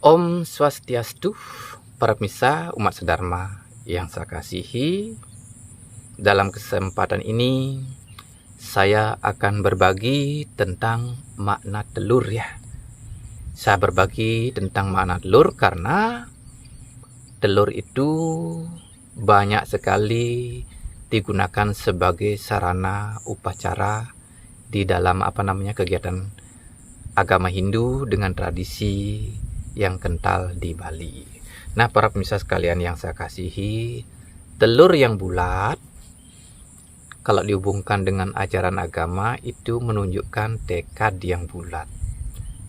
Om Swastiastu, para pemirsa umat sedharma yang saya kasihi. Dalam kesempatan ini saya akan berbagi tentang makna telur ya. Saya berbagi tentang makna telur karena telur itu banyak sekali digunakan sebagai sarana upacara di dalam kegiatan agama Hindu dengan tradisi yang kental di Bali. Nah, para pemirsa sekalian yang saya kasihi, telur yang bulat kalau dihubungkan dengan ajaran agama itu menunjukkan tekad yang bulat.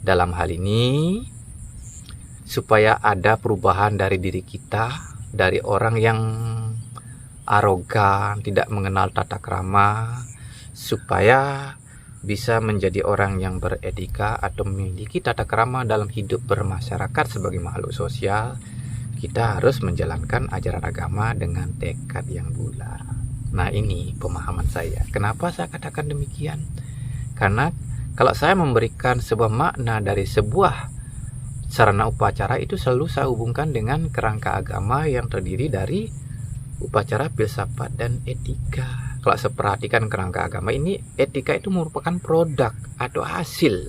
Dalam hal ini supaya ada perubahan dari diri kita, dari orang yang arogan, tidak mengenal tata krama, supaya bisa menjadi orang yang beretika atau memiliki tata krama dalam hidup bermasyarakat sebagai makhluk sosial. Kita harus menjalankan ajaran agama dengan tekad yang bulat. Nah, ini pemahaman saya. Kenapa saya katakan demikian? Karena kalau saya memberikan sebuah makna dari sebuah sarana upacara itu selalu saya hubungkan dengan kerangka agama yang terdiri dari upacara, filsafat, dan etika. Kalau saya perhatikan kerangka agama ini, etika itu merupakan produk atau hasil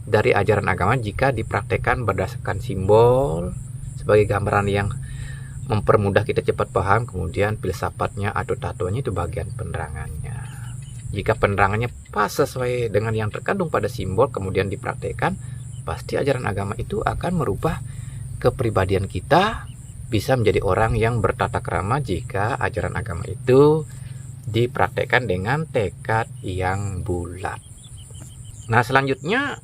dari ajaran agama jika dipraktekkan berdasarkan simbol sebagai gambaran yang mempermudah kita cepat paham. Kemudian filsafatnya atau tatonya itu bagian penerangannya. Jika penerangannya pas sesuai dengan yang terkandung pada simbol kemudian dipraktekkan, pasti ajaran agama itu akan merubah kepribadian kita, bisa menjadi orang yang bertata krama jika ajaran agama itu dipraktekkan dengan tekad yang bulat. Nah, selanjutnya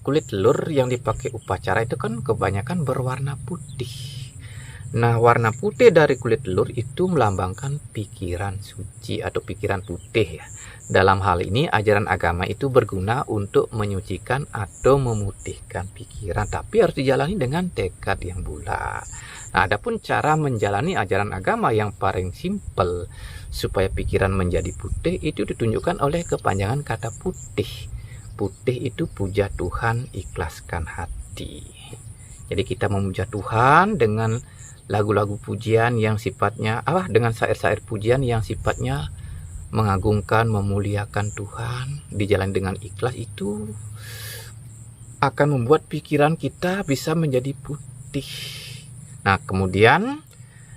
kulit telur yang dipakai upacara itu kan kebanyakan berwarna putih. Nah, warna putih dari kulit telur itu melambangkan pikiran suci atau pikiran putih ya. Dalam hal ini ajaran agama itu berguna untuk menyucikan atau memutihkan pikiran, tapi harus dijalani dengan tekad yang bulat. Nah, adapun cara menjalani ajaran agama yang paling simpel supaya pikiran menjadi putih itu ditunjukkan oleh kepanjangan kata putih. Putih itu puja Tuhan, ikhlaskan hati. Jadi kita memuja Tuhan dengan lagu-lagu pujian yang sifatnya dengan syair-syair pujian yang sifatnya mengagungkan, memuliakan Tuhan, dijalani dengan ikhlas, itu akan membuat pikiran kita bisa menjadi putih. Nah, kemudian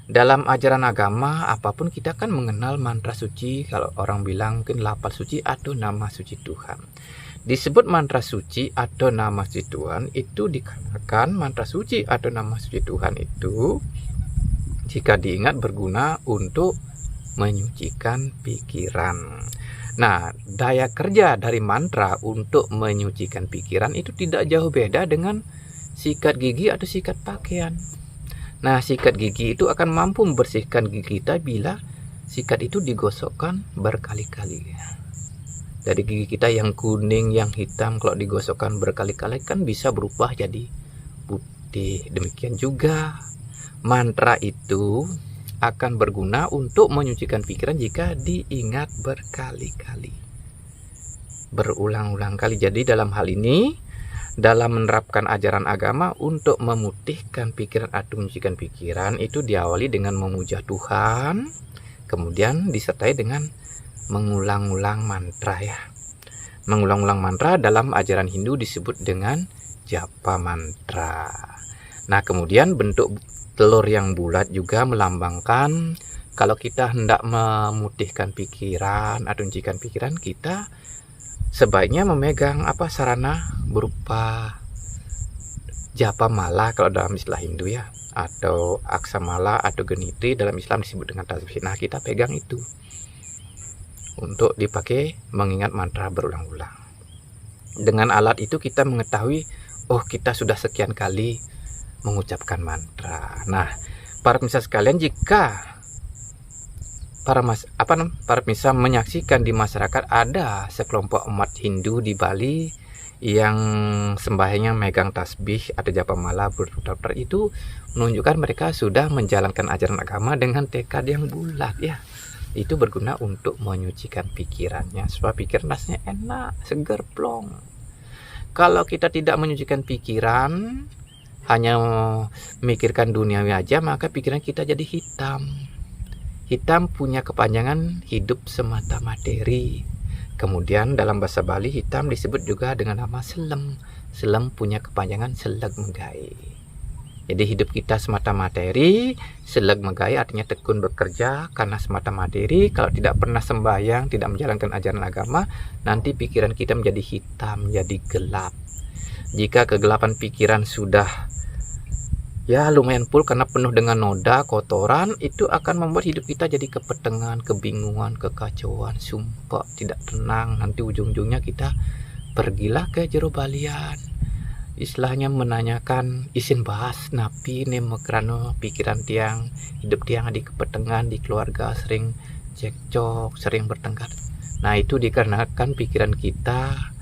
dalam ajaran agama apapun kita kan mengenal mantra suci. Kalau orang bilang mungkin lafal suci atau nama suci Tuhan. Disebut mantra suci atau nama suci Tuhan itu dikarenakan mantra suci atau nama suci Tuhan itu jika diingat berguna untuk menyucikan pikiran. Nah, daya kerja dari mantra untuk menyucikan pikiran itu tidak jauh beda dengan sikat gigi atau sikat pakaian. Nah, sikat gigi itu akan mampu membersihkan gigi kita bila sikat itu digosokkan berkali-kali. Dari gigi kita yang kuning, yang hitam, kalau digosokkan berkali-kali kan bisa berubah jadi putih. Demikian juga mantra itu akan berguna untuk menyucikan pikiran jika diingat berkali-kali, berulang-ulang kali. Jadi dalam hal ini, dalam menerapkan ajaran agama untuk memutihkan pikiran atau menyucikan pikiran itu diawali dengan memuja Tuhan, kemudian disertai dengan mengulang-ulang mantra ya. Mengulang-ulang mantra dalam ajaran Hindu disebut dengan japa mantra. Nah, kemudian bentuk telur yang bulat juga melambangkan kalau kita hendak memutihkan pikiran atau menyucikan pikiran, kita sebaiknya memegang sarana berupa japa mala kalau dalam istilah Hindu ya, atau aksamala atau genitri dalam Islam disebut dengan tasbih. Nah, kita pegang itu untuk dipakai mengingat mantra berulang-ulang. Dengan alat itu kita mengetahui, oh, kita sudah sekian kali mengucapkan mantra. Nah, para pemirsa sekalian, jika para pemirsa menyaksikan di masyarakat ada sekelompok umat Hindu di Bali yang sembahyangnya megang tasbih atau japa mala berputar-putar, itu menunjukkan mereka sudah menjalankan ajaran agama dengan tekad yang bulat ya. Itu berguna untuk menyucikan pikirannya supaya pikiran rasanya enak, seger, plong. Kalau kita tidak menyucikan pikiran, hanya memikirkan duniawi aja, maka pikiran kita jadi hitam. Hitam punya kepanjangan hidup semata materi. Kemudian dalam bahasa Bali hitam disebut juga dengan nama selem. Selem punya kepanjangan seleg megai. Jadi hidup kita semata materi, seleg megai artinya tekun bekerja karena semata materi. Kalau tidak pernah sembahyang, tidak menjalankan ajaran agama, nanti pikiran kita menjadi hitam, jadi gelap. Jika kegelapan pikiran sudah lumayan full karena penuh dengan noda, kotoran, itu akan membuat hidup kita jadi kepetengan, kebingungan, kekacauan, sumpah, tidak tenang. Nanti ujung-ujungnya kita pergilah ke jero balian. Istilahnya menanyakan isin bahas napi nemekrano pikiran tiang, hidup tiang di kepetengan, di keluarga sering cekcok, sering bertengkar. Nah, itu dikarenakan pikiran kita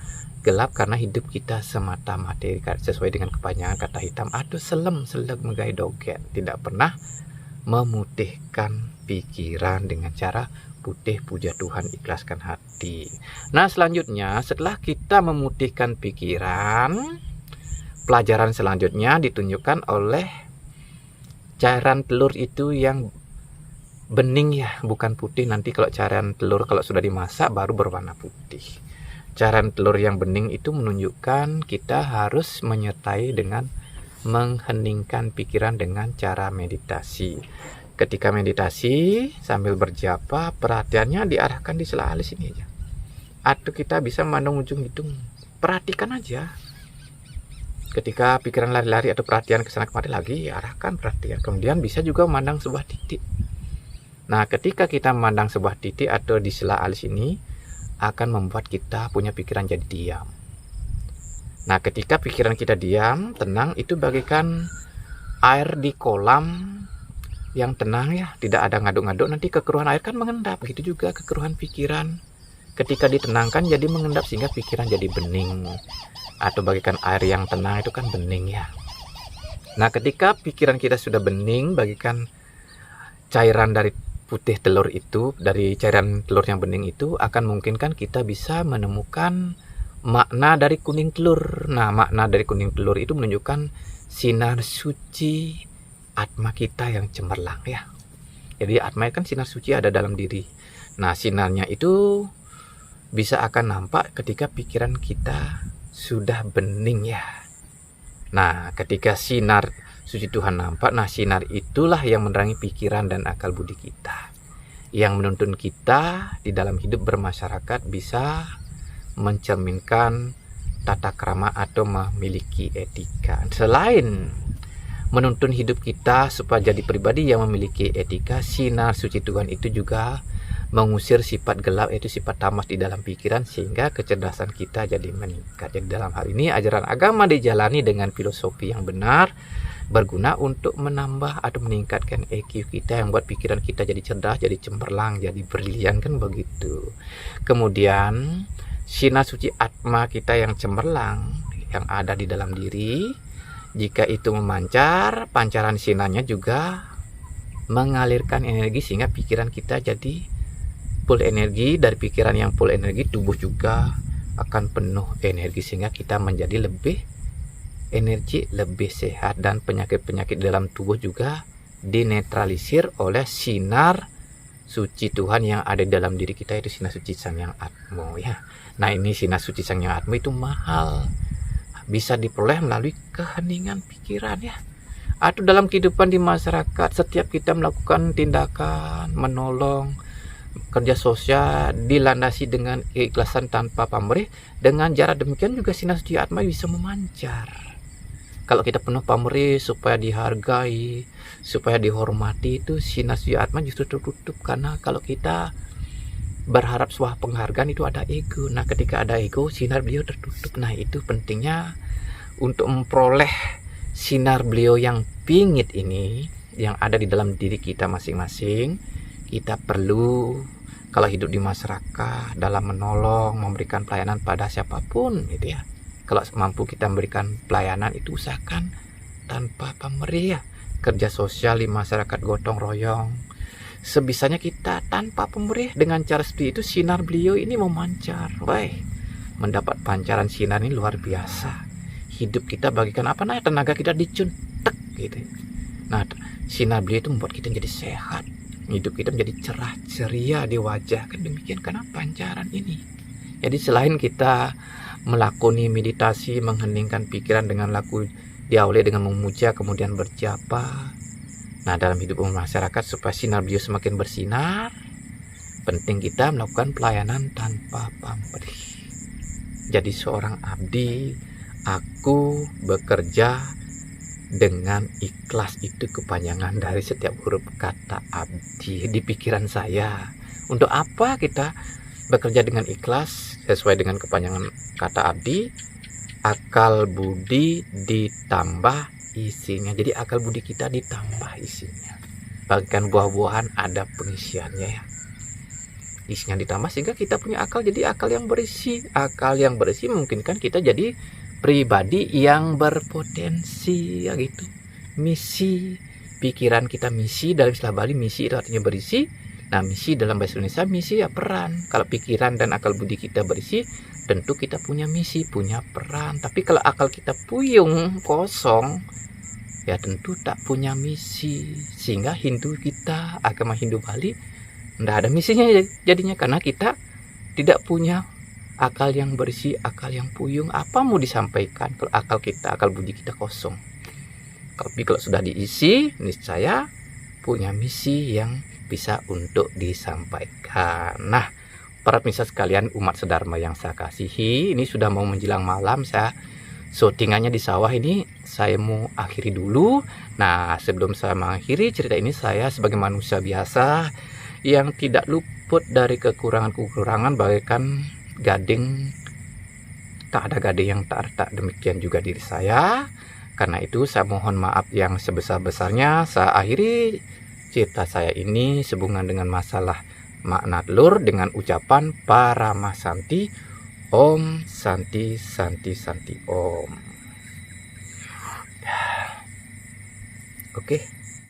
gelap karena hidup kita semata materi, sesuai dengan kepanjangan kata hitam atau selem, seleg megai doget, tidak pernah memutihkan pikiran dengan cara putih, puja Tuhan, ikhlaskan hati. Nah, selanjutnya setelah kita memutihkan pikiran, pelajaran selanjutnya ditunjukkan oleh cairan telur itu yang bening ya, bukan putih. Nanti kalau cairan telur kalau sudah dimasak baru berwarna putih. Cairan telur yang bening itu menunjukkan kita harus menyertai dengan mengheningkan pikiran dengan cara meditasi. Ketika meditasi sambil berjapa, perhatiannya diarahkan di sela alis ini aja. Atau kita bisa memandang ujung hidung. Perhatikan aja. Ketika pikiran lari-lari atau perhatian kesana kemari lagi, arahkan perhatian. Kemudian bisa juga memandang sebuah titik. Nah, ketika kita memandang sebuah titik atau di sela alis ini, akan membuat kita punya pikiran jadi diam. Nah, ketika pikiran kita diam, tenang, itu bagaikan air di kolam yang tenang ya, tidak ada ngaduk-ngaduk, nanti kekeruhan air kan mengendap. Begitu juga kekeruhan pikiran. Ketika ditenangkan jadi mengendap sehingga pikiran jadi bening. Atau bagaikan air yang tenang itu kan bening ya. Nah, ketika pikiran kita sudah bening, bagaikan cairan dari putih telur itu, dari cairan telur yang bening itu akan memungkinkan kita bisa menemukan makna dari kuning telur. Nah, makna dari kuning telur itu menunjukkan sinar suci atma kita yang cemerlang ya. Jadi atma kan sinar suci ada dalam diri. Nah, sinarnya itu bisa akan nampak ketika pikiran kita sudah bening ya. Nah, ketika sinar suci Tuhan nampak, nah sinar itulah yang menerangi pikiran dan akal budi kita, yang menuntun kita di dalam hidup bermasyarakat bisa mencerminkan tata krama atau memiliki etika. Selain menuntun hidup kita supaya jadi pribadi yang memiliki etika, sinar suci Tuhan itu juga mengusir sifat gelap, yaitu sifat tamas di dalam pikiran, sehingga kecerdasan kita jadi meningkat. Jadi dalam hal ini ajaran agama dijalani dengan filosofi yang benar, berguna untuk menambah atau meningkatkan EQ kita, yang buat pikiran kita jadi cerdas, jadi cemerlang, jadi brilian kan begitu. Kemudian sinar suci atma kita yang cemerlang yang ada di dalam diri, jika itu memancar, pancaran sinarnya juga mengalirkan energi sehingga pikiran kita jadi full energi. Dari pikiran yang full energi, tubuh juga akan penuh energi sehingga kita menjadi lebih energi, lebih sehat, dan penyakit-penyakit dalam tubuh juga dinetralisir oleh sinar suci Tuhan yang ada di dalam diri kita, itu sinar suci Sang Hyang Atma ya. Nah, ini sinar suci Sang Hyang Atma itu mahal, bisa diperoleh melalui keheningan pikiran ya. Atau dalam kehidupan di masyarakat, setiap kita melakukan tindakan menolong, kerja sosial dilandasi dengan keikhlasan tanpa pamrih, dengan cara demikian juga sinar suci atma bisa memancar. Kalau kita penuh pamrih supaya dihargai, supaya dihormati, itu sinar suci atma justru tertutup. Karena kalau kita berharap sebuah penghargaan itu ada ego. Nah, ketika ada ego, sinar beliau tertutup. Nah, itu pentingnya untuk memperoleh sinar beliau yang pingit ini, yang ada di dalam diri kita masing-masing. Kita perlu, kalau hidup di masyarakat, dalam menolong, memberikan pelayanan pada siapapun gitu ya. Kalau mampu kita memberikan pelayanan, itu usahakan tanpa pamrih ya. Kerja sosial di masyarakat gotong royong, sebisanya kita tanpa pamrih. Dengan cara seperti itu sinar beliau ini memancar. Wah, mendapat pancaran sinar ini luar biasa. hidup kita bagaikan apa, nah tenaga kita dicuntek gitu. Nah, sinar beliau itu membuat kita jadi sehat, hidup kita menjadi cerah ceria di wajah. Kan demikian karena pancaran ini. Jadi selain kita melakoni meditasi, mengheningkan pikiran dengan lagu, diawali dengan memuja kemudian berjapa. Nah, dalam hidup masyarakat supaya sinar beliau semakin bersinar, penting kita melakukan pelayanan tanpa pamrih. Jadi seorang abdi, aku bekerja dengan ikhlas, itu kepanjangan dari setiap huruf kata abdi di pikiran saya. Untuk apa kita bekerja dengan ikhlas sesuai dengan kepanjangan kata abdi? Akal budi ditambah isinya. Jadi akal budi kita ditambah isinya. Bagaikan buah-buahan ada pengisiannya ya. Isinya ditambah sehingga kita punya akal, jadi akal yang berisi. Akal yang berisi memungkinkan kita jadi pribadi yang berpotensi ya gitu. Misi, pikiran kita misi, dalam istilah Bali misi itu artinya berisi. Nah, misi dalam bahasa Indonesia misi ya peran. Kalau pikiran dan akal budi kita berisi, tentu kita punya misi, punya peran. Tapi kalau akal kita puyung, kosong, ya tentu tak punya misi. Sehingga Hindu kita, agama Hindu Bali, tidak ada misinya jadinya, karena kita tidak punya akal yang berisi, akal yang puyung. Apa mau disampaikan kalau akal kita, akal budi kita kosong? Tapi kalau sudah diisi, niscaya punya misi yang bisa untuk disampaikan. Nah, para pemirsa sekalian, umat sedharma yang saya kasihi, ini sudah mau menjelang malam. Saya syutingannya di sawah ini, saya mau akhiri dulu. Nah, sebelum saya mengakhiri cerita ini, saya sebagai manusia biasa yang tidak luput dari kekurangan-kekurangan bagaikan gading, tak ada gading yang tak retak, demikian juga diri saya. Karena itu saya mohon maaf yang sebesar-besarnya. Saya akhiri cerita saya ini sehubungan dengan masalah makna telur dengan ucapan Paramasanti, Om Santi Santi Santi Om. Oke.